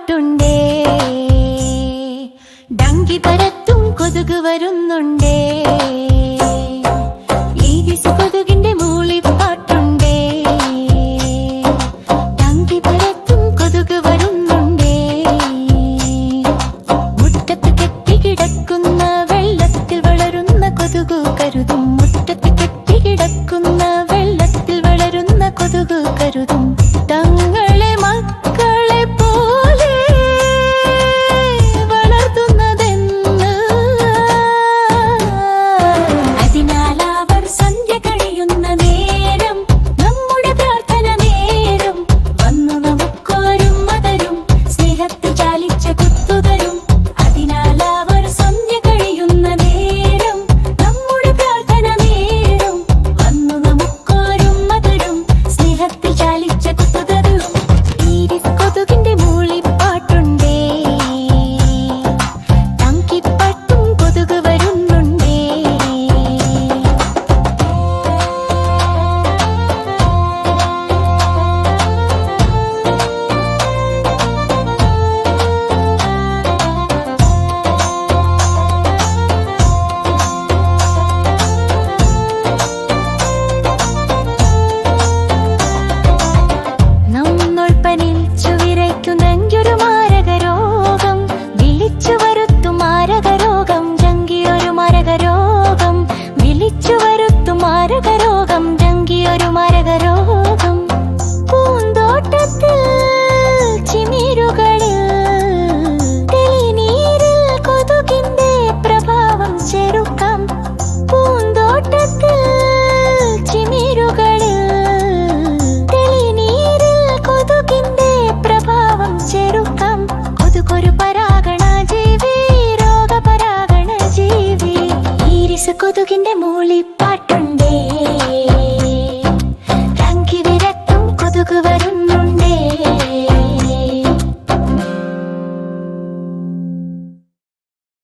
പാട്ടുണ്ടേ, ഡങ്കി പരത്തും കൊതുക് വരുന്നുണ്ടേ. ഈദിസ് കൊതുകിന്റെ മൂളിപ്പാട്ടുണ്ടേ, ഡങ്കി പരത്തും കൊതുക് വരുന്നുണ്ടേ. മുറ്റത്ത് കെട്ടിക്കിടക്കുന്ന വെള്ളത്തിൽ വളരുന്ന കൊതുക് കരുതും, മുറ്റത്ത് കെട്ടിക്കിടക്കുന്ന വെള്ളത്തിൽ വളരുന്ന കൊതുക് കരുതും. തങ്ങളെ മക്കളെ പോലെ വളർത്തുന്നതെന്ന്, അതിനാൽ അവർ സന്ധ്യ കഴിയുന്ന നേരം നമ്മുടെ പ്രാർത്ഥന നേരം വന്നു നമുക്കൊരും മതരും സ്നേഹത്തിൽ ചാലിച്ച കുത്തുതരും. അതിനാൽ അവർ സന്ധ്യ കഴിയുന്ന നേരം നമ്മുടെ പ്രാർത്ഥന നേരം വന്നു നമുക്കൊരും മതരും സ്നേഹത്തിൽ ചാലിച്ച കുത്തുതരും. ഈദിസ് കൊതുകിന്റെ മൂളിപ്പാട്ടുണ്ടേ, ഡങ്കിപ്പട്ടും കൊതുക് വരുന്നുണ്ടേ. നമ്മൊൾപ്പനിച്ചു വിരയ്ക്കുന്നൊരു മാരകരോഗം, വിളിച്ചു വരുത്തും മാരകരോഗം, ജങ്കിയൊരു മാരകരോഗം, വിളിച്ചു വരുത്തും മാരകരോഗം, ജങ്കിയൊരു മാരകരോഗം. പൂന്തോട്ടത്തിൽ ചിമിരുകളിൽ തെളിനീരിൽ കൊതുകിന്റെ പ്രഭാവം ചെറുക്കാം. പൂന്തോട്ടത്തിൽ ചിമിരുകളിൽ കൊതുകിന്റെ പ്രഭാവം ചെറുക്കാം. കൊതുകൊരു പരാഗണ ജീവി, രോഗപരാഗണ ജീവി. ഈരിസ് കൊതുകിന്റെ മൂളിപ്പാട്ടുണ്ടേ.